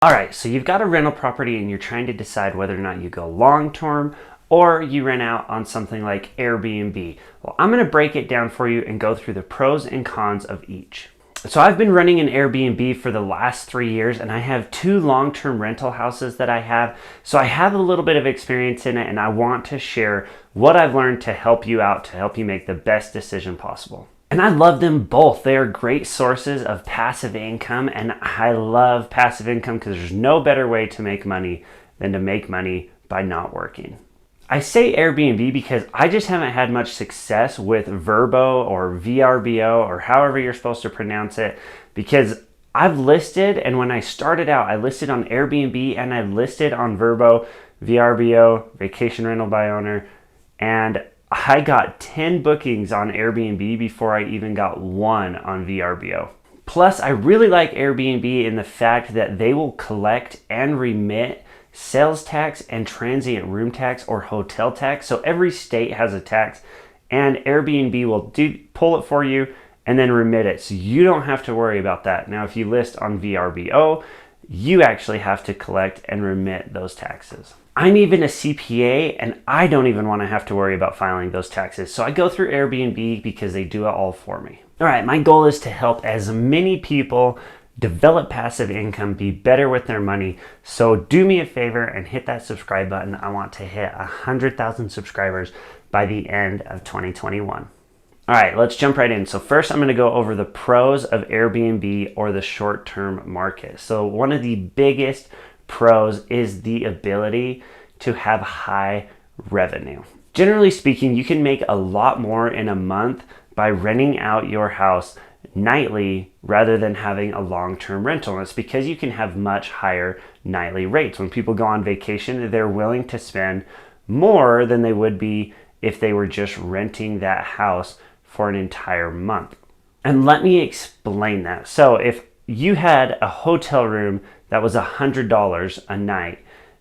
All right, so you've got a rental property and you're trying to decide whether or not you go long-term or you rent out on something like Airbnb. Well, I'm gonna break it down for you and go through the pros and cons of each. So I've been running an Airbnb for the last 3 years and I have 2 long-term rental houses that I have. So I have a little bit of experience in it and I want to share what I've learned to help you out, to help you make the best decision possible. And I love them both. They are great sources of passive income, and I love passive income because there's no better way to make money than to make money by not working. I say Airbnb because I just haven't had much success with VRBO or VRBO or however you're supposed to pronounce it, because I've listed, and when I started out, I listed on Airbnb and I listed on VRBO, VRBO, Vacation Rental by Owner, and I got 10 bookings on Airbnb before I even got 1 on VRBO. Plus, I really like Airbnb in the fact that they will collect and remit sales tax and transient room tax or hotel tax. So every state has a tax, and Airbnb will pull it for you and then remit it. So you don't have to worry about that. Now, if you list on VRBO, you actually have to collect and remit those taxes. I'm even a CPA and I don't even want to have to worry about filing those taxes. So I go through Airbnb because they do it all for me. All right, my goal is to help as many people develop passive income, be better with their money. So do me a favor and hit that subscribe button. I want to hit 100,000 subscribers by the end of 2021. All right, let's jump right in. So first I'm going to go over the pros of Airbnb or the short-term market. So one of the biggest pros is the ability to have high revenue. Generally speaking, you can make a lot more in a month by renting out your house nightly rather than having a long-term rental. And it's because you can have much higher nightly rates. When people go on vacation, they're willing to spend more than they would be if they were just renting that house for an entire month. And let me explain that. So if you had a hotel room that was $100 a night,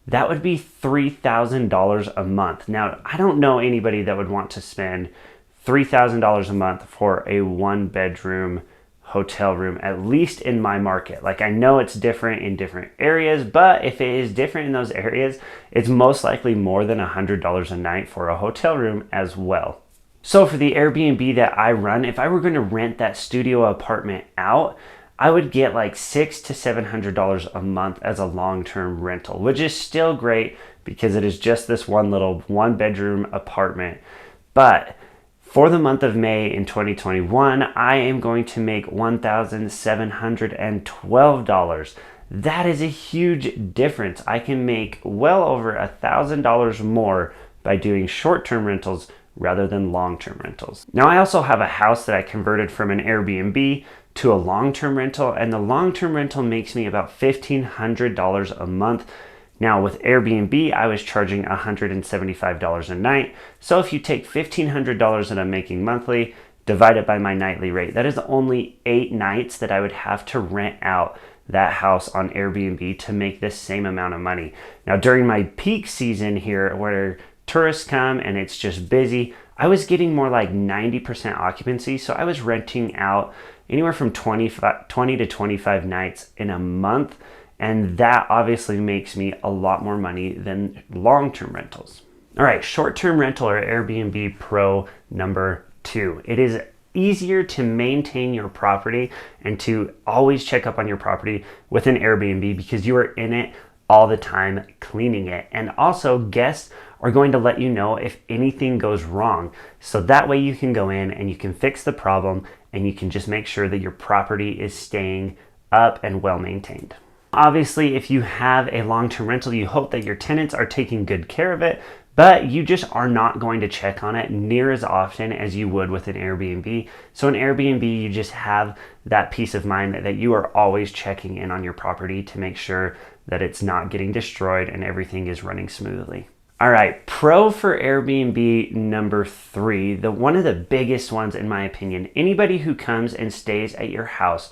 that would be $3,000 a month. Now, I don't know anybody that would want to spend $3,000 a month for a 1-bedroom hotel room, at least in my market. Like, I know it's different in different areas, but if it is different in those areas, it's most likely more than $100 a night for a hotel room as well. So for the Airbnb that I run, if I were going to rent that studio apartment out, I would get like $600 to $700 a month as a long-term rental, which is still great because it is just this one little 1-bedroom apartment. But for the month of May in 2021, I am going to make $1,712. That is a huge difference. I can make well over $1,000 more by doing short-term rentals rather than long-term rentals. Now, I also have a house that I converted from an Airbnb to a long-term rental, and the long-term rental makes me about $1,500 a month. Now with Airbnb, I was charging $175 a night. So if you take $1,500 that I'm making monthly, divide it by my nightly rate, that is only 8 nights that I would have to rent out that house on Airbnb to make the same amount of money. Now during my peak season here, where tourists come and it's just busy, I was getting more like 90% occupancy. So I was renting out anywhere from 20 to 25 nights in a month. And that obviously makes me a lot more money than long-term rentals. All right, short-term rental or Airbnb pro number 2. It is easier to maintain your property and to always check up on your property with an Airbnb because you are in it all the time cleaning it. And also guests are going to let you know if anything goes wrong. So that way you can go in and you can fix the problem and you can just make sure that your property is staying up and well maintained. Obviously, if you have a long-term rental, you hope that your tenants are taking good care of it, but you just are not going to check on it near as often as you would with an Airbnb. So an Airbnb, you just have that peace of mind that you are always checking in on your property to make sure that it's not getting destroyed and everything is running smoothly. All right, pro for Airbnb number 3, one of the biggest ones in my opinion. Anybody who comes and stays at your house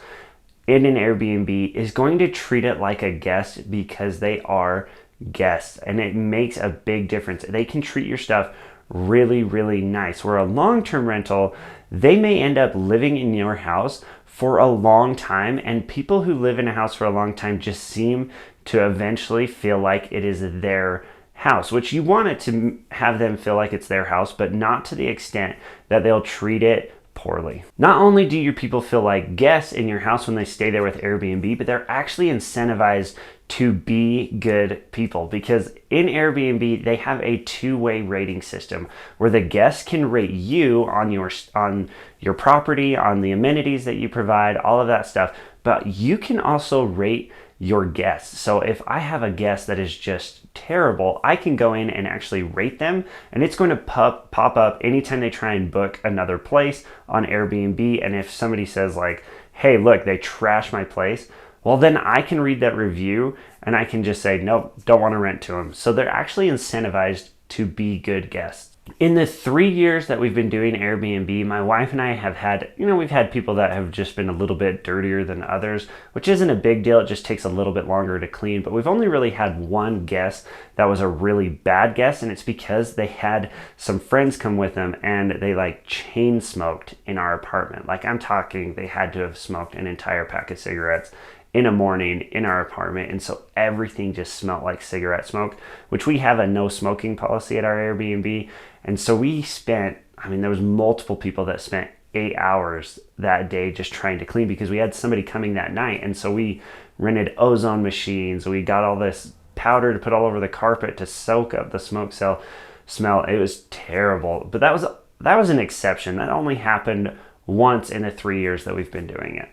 in an Airbnb is going to treat it like a guest because they are guests, and it makes a big difference. They can treat your stuff really, really nice. Where a long-term rental, they may end up living in your house for a long time, and people who live in a house for a long time just seem to eventually feel like it is their house, which you want it to have them feel like it's their house, but not to the extent that they'll treat it poorly. Not only do your people feel like guests in your house when they stay there with Airbnb, but they're actually incentivized to be good people, because in Airbnb they have a two-way rating system where the guests can rate you on your property, on the amenities that you provide, all of that stuff, but you can also rate your guests. So if I have a guest that is just terrible, I can go in and actually rate them, and it's going to pop up anytime they try and book another place on Airbnb. And if somebody says like, hey, look, they trashed my place, well, then I can read that review and I can just say, nope, don't want to rent to them. So they're actually incentivized to be good guests. In the 3 years that we've been doing Airbnb, my wife and I have had, we've had people that have just been a little bit dirtier than others, which isn't a big deal. It just takes a little bit longer to clean. But we've only really had one guest that was a really bad guest, and it's because they had some friends come with them and they like chain smoked in our apartment. Like, I'm talking, they had to have smoked an entire pack of cigarettes in a morning in our apartment, and so everything just smelled like cigarette smoke, which we have a no smoking policy at our Airbnb. And so we spent, there was multiple people that spent 8 hours that day just trying to clean, because we had somebody coming that night. And so we rented ozone machines, we got all this powder to put all over the carpet to soak up the smoke cell smell. It was terrible, but that was an exception. That only happened once in the 3 years that we've been doing it.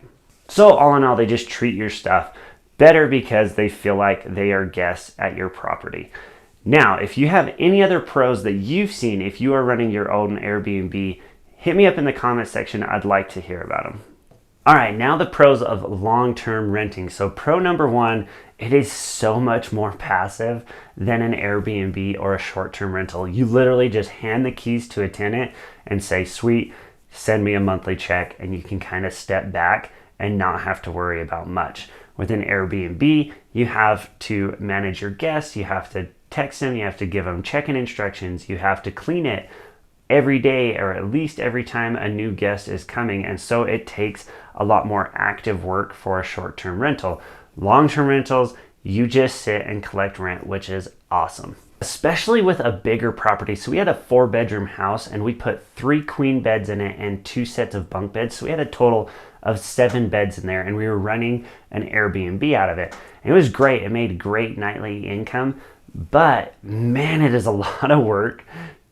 So all in all, they just treat your stuff better because they feel like they are guests at your property. Now, if you have any other pros that you've seen, if you are running your own Airbnb, hit me up in the comment section. I'd like to hear about them. All right, now the pros of long-term renting. So pro number one, it is so much more passive than an Airbnb or a short-term rental. You literally just hand the keys to a tenant and say, sweet, send me a monthly check, and you can kind of step back and not have to worry about much. With an Airbnb, you have to manage your guests, you have to text them, you have to give them check-in instructions, you have to clean it every day or at least every time a new guest is coming, and so it takes a lot more active work for a short-term rental. Long-term rentals, you just sit and collect rent, which is awesome. Especially with a bigger property. So we had a 4-bedroom house and we put 3 queen beds in it and 2 sets of bunk beds. So we had a total of 7 beds in there, and we were running an Airbnb out of it. And it was great. It made great nightly income, but man, it is a lot of work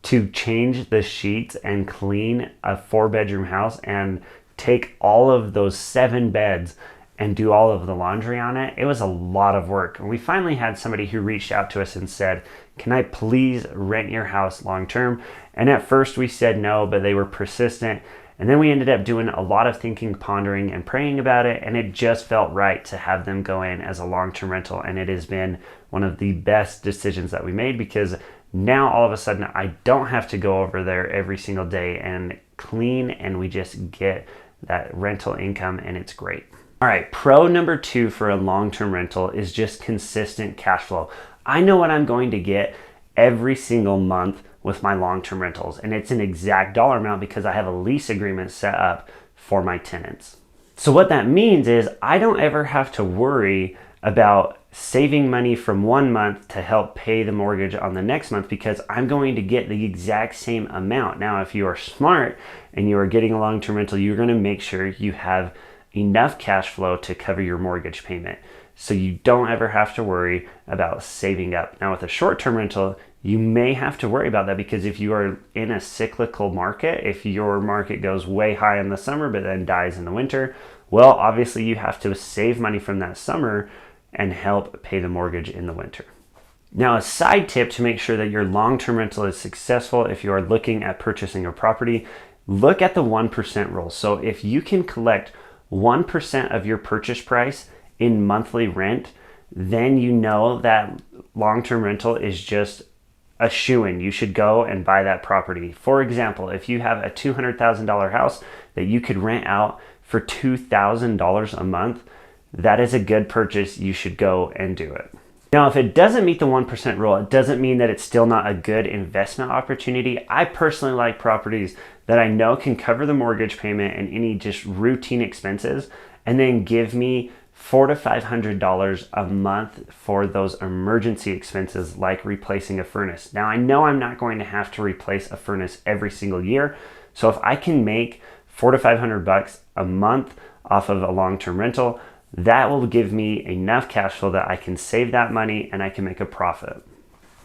to change the sheets and clean a 4-bedroom house and take all of those 7 beds and do all of the laundry on it. It was a lot of work. And we finally had somebody who reached out to us and said, can I please rent your house long term? And at first we said no, but they were persistent. And then we ended up doing a lot of thinking, pondering, and praying about it. And it just felt right to have them go in as a long-term rental. And it has been one of the best decisions that we made, because now all of a sudden I don't have to go over there every single day and clean, and we just get that rental income, and it's great. All right, pro number 2 for a long-term rental is just consistent cash flow. I know what I'm going to get every single month with my long-term rentals, and it's an exact dollar amount because I have a lease agreement set up for my tenants. So what that means is I don't ever have to worry about saving money from one month to help pay the mortgage on the next month, because I'm going to get the exact same amount. Now, if you are smart and you are getting a long-term rental, you're going to make sure you have enough cash flow to cover your mortgage payment, so you don't ever have to worry about saving up. Now, with a short-term rental, you may have to worry about that, because if you are in a cyclical market, if your market goes way high in the summer but then dies in the winter, well, obviously you have to save money from that summer and help pay the mortgage in the winter. Now, a side tip to make sure that your long-term rental is successful if you are looking at purchasing a property, look at the 1% rule. So if you can collect 1% of your purchase price in monthly rent, then you know that long-term rental is just a shoo-in. You should go and buy that property. For example, if you have a $200,000 house that you could rent out for $2,000 a month, that is a good purchase. You should go and do it. Now, if it doesn't meet the 1% rule, it doesn't mean that it's still not a good investment opportunity. I personally like properties that I know can cover the mortgage payment and any just routine expenses, and then give me $400 to $500 a month for those emergency expenses like replacing a furnace. Now I know I'm not going to have to replace a furnace every single year, so if I can make $400 to $500 a month off of a long-term rental, that will give me enough cash flow that I can save that money and I can make a profit.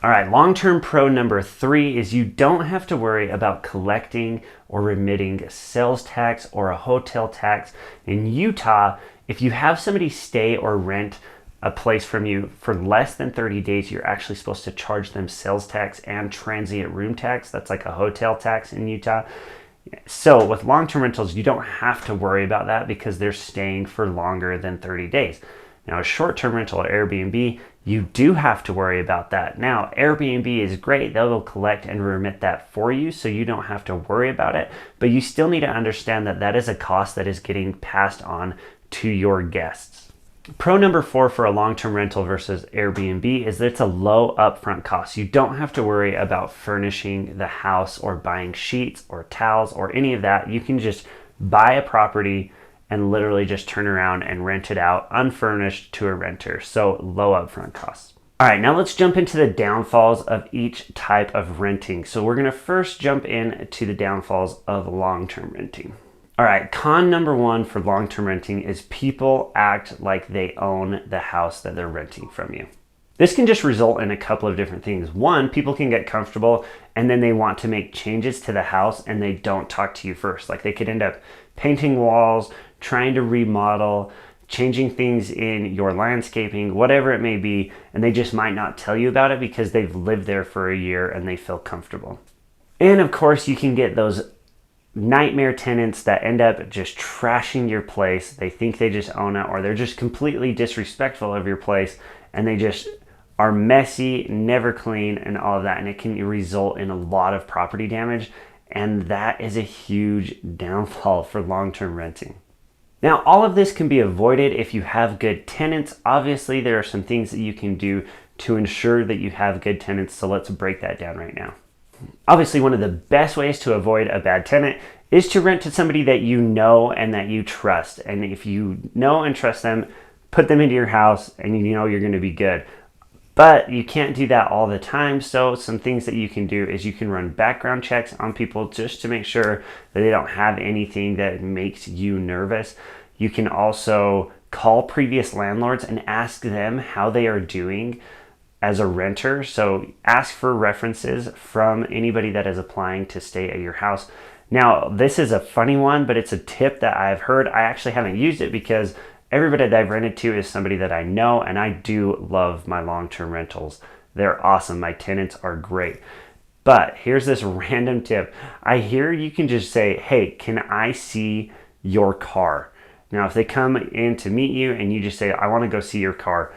All right, long-term pro number 3 is you don't have to worry about collecting or remitting sales tax or a hotel tax. In Utah, if you have somebody stay or rent a place from you for less than 30 days, you're actually supposed to charge them sales tax and transient room tax. That's like a hotel tax in Utah. So with long-term rentals, you don't have to worry about that because they're staying for longer than 30 days. Now, a short-term rental at Airbnb, you do have to worry about that. Now, Airbnb is great. They will collect and remit that for you, so you don't have to worry about it. But you still need to understand that that is a cost that is getting passed on to your guests. Pro number 4 for a long-term rental versus Airbnb is that it's a low upfront cost. You don't have to worry about furnishing the house or buying sheets or towels or any of that. You can just buy a property and literally just turn around and rent it out unfurnished to a renter. So low upfront costs. All right, now let's jump into the downfalls of each type of renting. So we're gonna first jump into the downfalls of long-term renting. All right, con number 1 for long-term renting is people act like they own the house that they're renting from you. This can just result in a couple of different things. One, people can get comfortable and then they want to make changes to the house and they don't talk to you first. Like they could end up painting walls, trying to remodel, changing things in your landscaping, whatever it may be, and they just might not tell you about it because they've lived there for a year and they feel comfortable. And of course, you can get those nightmare tenants that end up just trashing your place. They think they just own it, or they're just completely disrespectful of your place and they just are messy, never clean, and all of that. And it can result in a lot of property damage. And that is a huge downfall for long-term renting. Now, all of this can be avoided if you have good tenants. Obviously, there are some things that you can do to ensure that you have good tenants. So let's break that down right now. Obviously, one of the best ways to avoid a bad tenant is to rent to somebody that you know and that you trust. And if you know and trust them, put them into your house and you know you're going to be good. But you can't do that all the time. So some things that you can do is you can run background checks on people just to make sure that they don't have anything that makes you nervous. You can also call previous landlords and ask them how they are doing as a renter. So ask for references from anybody that is applying to stay at your house. Now, this is a funny one, but it's a tip that I've heard. I actually haven't used it because everybody that I've rented to is somebody that I know, and I do love my long-term rentals. They're awesome. My tenants are great. But here's this random tip. I hear you can just say, hey, can I see your car? Now, if they come in to meet you and you just say, I want to go see your car,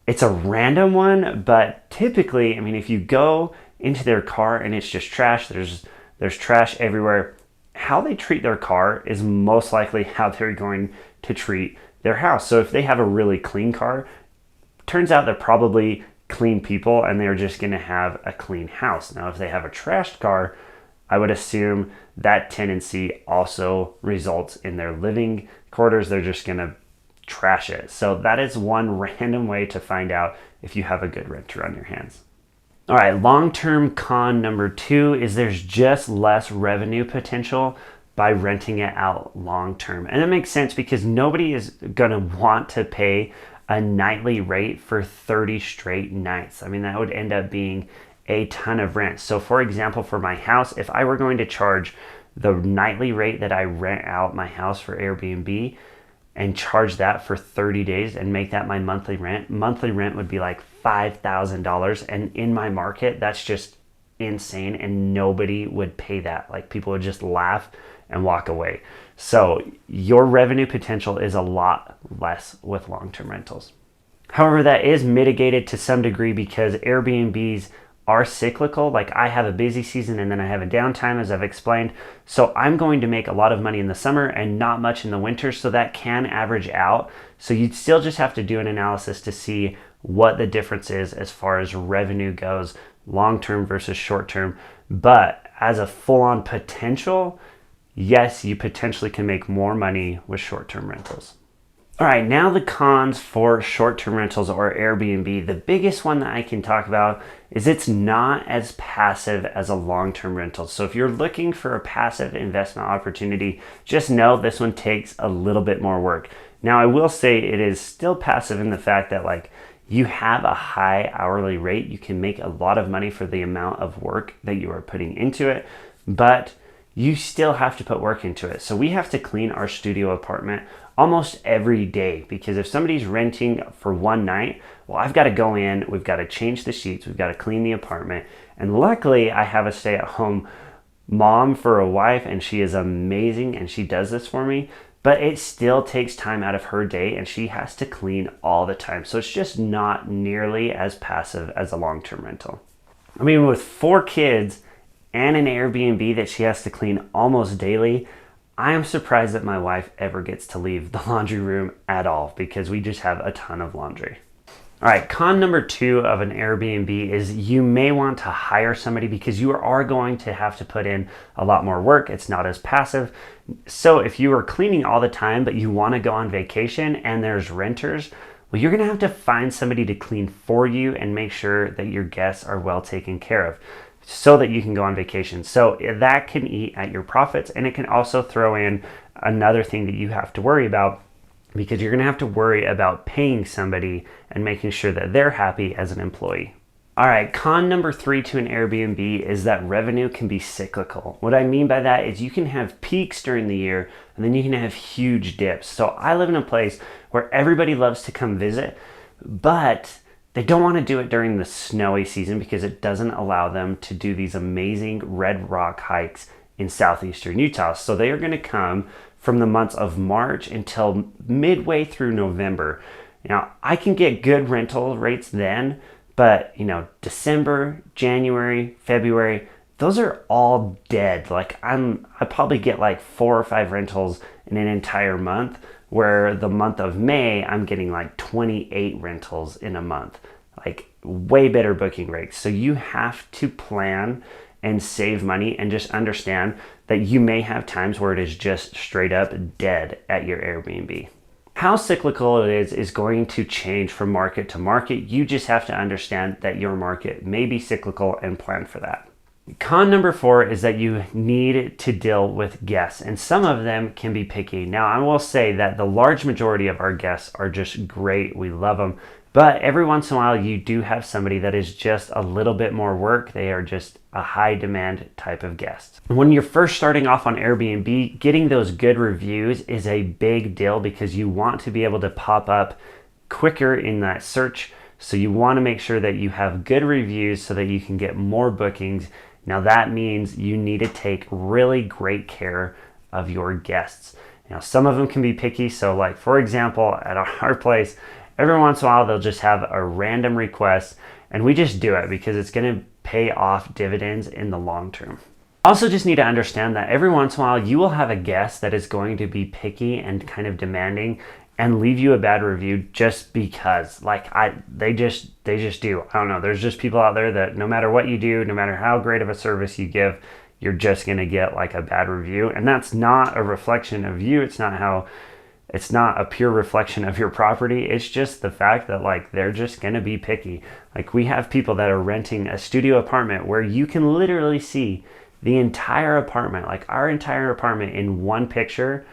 it's a random one, but typically, I mean, if you go into their car and it's just trash, there's trash everywhere, how they treat their car is most likely how they're going to treat their house. So if they have a really clean car, turns out they're probably clean people and they're just going to have a clean house. Now, if they have a trashed car, I would assume that tendency also results in their living quarters. They're just going to trash it. So that is one random way to find out if you have a good renter on your hands. All right, long-term con number 2 is there's just less revenue potential by renting it out long-term. And it makes sense because nobody is gonna want to pay a nightly rate for 30 straight nights. I mean, that would end up being a ton of rent. So for example, for my house, if I were going to charge the nightly rate that I rent out my house for Airbnb and charge that for 30 days and make that my monthly rent would be like $5,000. And in my market, that's just insane and nobody would pay that. Like people would just laugh and walk away. So your revenue potential is a lot less with long-term rentals. However, that is mitigated to some degree because Airbnbs are cyclical. Like I have a busy season and then I have a downtime, as I've explained. So I'm going to make a lot of money in the summer and not much in the winter. So that can average out. So you'd still just have to do an analysis to see what the difference is as far as revenue goes, long-term versus short-term. But as a full-on potential, yes, you potentially can make more money with short-term rentals. All right, now the cons for short-term rentals or Airbnb. The biggest one that I can talk about is it's not as passive as a long-term rental. So if you're looking for a passive investment opportunity, just know this one takes a little bit more work. Now, I will say it is still passive in the fact that like you have a high hourly rate. You can make a lot of money for the amount of work that you are putting into it, but you still have to put work into it. So we have to clean our studio apartment almost every day because if somebody's renting for one night, well, I've got to go in, we've got to change the sheets, we've got to clean the apartment. And luckily I have a stay-at-home mom for a wife and she is amazing and she does this for me, but it still takes time out of her day and she has to clean all the time. So it's just not nearly as passive as a long-term rental. I mean, with 4 kids and an Airbnb that she has to clean almost daily, I am surprised that my wife ever gets to leave the laundry room at all because we just have a ton of laundry. All right, con number 2 of an Airbnb is you may want to hire somebody because you are going to have to put in a lot more work. It's not as passive. So if you are cleaning all the time, but you want to go on vacation and there's renters, well, you're going to have to find somebody to clean for you and make sure that your guests are well taken care of, so that you can go on vacation. So that can eat at your profits, and it can also throw in another thing that you have to worry about because you're gonna have to worry about paying somebody and making sure that they're happy as an employee. All right, con number 3 to an Airbnb is that revenue can be cyclical. What I mean by that is you can have peaks during the year and then you can have huge dips. So I live in a place where everybody loves to come visit, but they don't want to do it during the snowy season because it doesn't allow them to do these amazing red rock hikes in southeastern Utah. So they are going to come from the months of March until midway through November. Now, I can get good rental rates then, but December, January, February, those are all dead. Like I probably get like 4 or 5 rentals in an entire month, where the month of May, I'm getting like 28 rentals in a month, like way better booking rates. So you have to plan and save money and just understand that you may have times where it is just straight up dead at your Airbnb. How cyclical it is going to change from market to market. You just have to understand that your market may be cyclical and plan for that. Con number 4 is that you need to deal with guests, and some of them can be picky. Now, I will say that the large majority of our guests are just great. We love them. But every once in a while, you do have somebody that is just a little bit more work. They are just a high demand type of guest. When you're first starting off on Airbnb, getting those good reviews is a big deal because you want to be able to pop up quicker in that search. So you want to make sure that you have good reviews so that you can get more bookings. Now that means you need to take really great care of your guests. Now some of them can be picky. So like for example, at our place, every once in a while they'll just have a random request and we just do it because it's going to pay off dividends in the long term. Also just need to understand that every once in a while you will have a guest that is going to be picky and kind of demanding and leave you a bad review just because they just do. I don't know. There's just people out there that no matter what you do, no matter how great of a service you give, you're just going to get like a bad review. And that's not a reflection of you. It's not a pure reflection of your property. It's just the fact that like they're just going to be picky. Like we have people that are renting a studio apartment where you can literally see the entire apartment, like our entire apartment in one picture.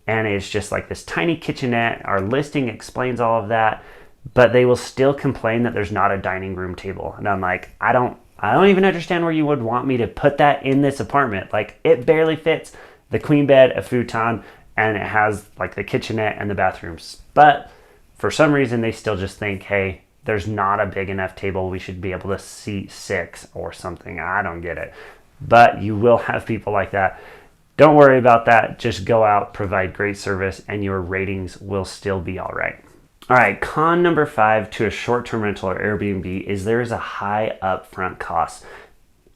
And it's just like this tiny kitchenette. Our listing explains all of that, but they will still complain that there's not a dining room table. And I'm like, I don't even understand where you would want me to put that in this apartment. Like it barely fits the queen bed, a futon, and it has like the kitchenette and the bathrooms. But for some reason, they still just think, hey, there's not a big enough table. We should be able to seat 6 or something. I don't get it. But you will have people like that. Don't worry about that. Just go out, provide great service, and your ratings will still be all right. All right, con number 5 to a short-term rental or Airbnb is there is a high upfront cost.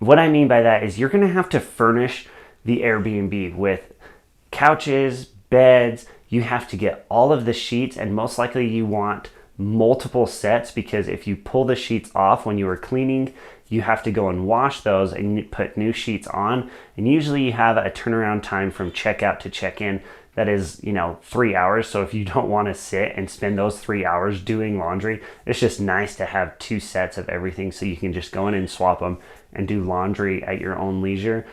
What I mean by that is you're going to have to furnish the Airbnb with couches, beds. You have to get all of the sheets, and most likely you want multiple sets because if you pull the sheets off when you were cleaning, you have to go and wash those and put new sheets on. And usually you have a turnaround time from checkout to check-in that is, 3 hours. So if you don't want to sit and spend those 3 hours doing laundry, it's just nice to have two sets of everything so you can just go in and swap them and do laundry at your own leisure.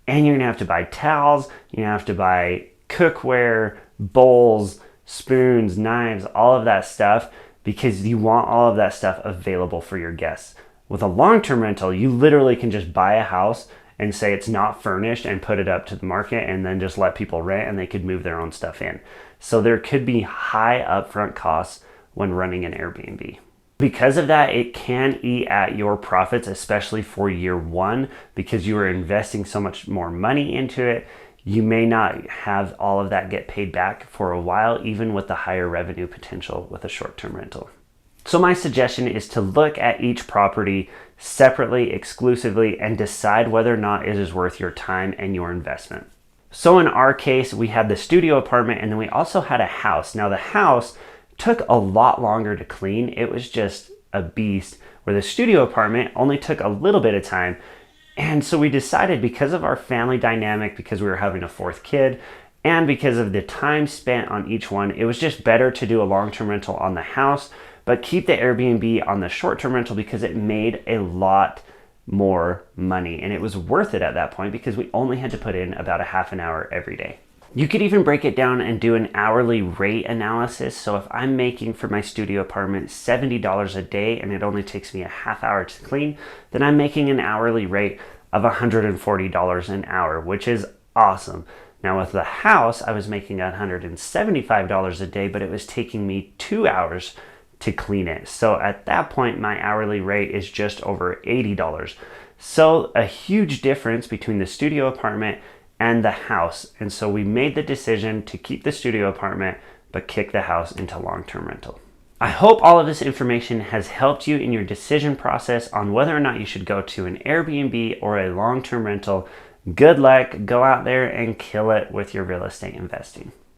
And you're gonna have to buy towels, you're gonna have to buy cookware, bowls, spoons, knives, all of that stuff, because you want all of that stuff available for your guests. With a long-term rental, you literally can just buy a house and say it's not furnished and put it up to the market and then just let people rent and they could move their own stuff in. So there could be high upfront costs when running an Airbnb. Because of that, it can eat at your profits, especially for year one, because you are investing so much more money into it. You may not have all of that get paid back for a while, even with the higher revenue potential with a short-term rental. So my suggestion is to look at each property separately, exclusively, and decide whether or not it is worth your time and your investment. So in our case, we had the studio apartment and then we also had a house. Now the house took a lot longer to clean. It was just a beast, where the studio apartment only took a little bit of time. And so we decided, because of our family dynamic, because we were having a fourth kid, and because of the time spent on each one, it was just better to do a long-term rental on the house, but keep the Airbnb on the short-term rental because it made a lot more money. And it was worth it at that point because we only had to put in about a half an hour every day. You could even break it down and do an hourly rate analysis. So if I'm making for my studio apartment $70 a day and it only takes me a half hour to clean, then I'm making an hourly rate of $140 an hour, which is awesome. Now with the house, I was making $175 a day, but it was taking me 2 hours to clean it. So at that point, my hourly rate is just over $80. So a huge difference between the studio apartment and the house. And so we made the decision to keep the studio apartment, but kick the house into long-term rental. I hope all of this information has helped you in your decision process on whether or not you should go to an Airbnb or a long-term rental. Good luck, go out there and kill it with your real estate investing.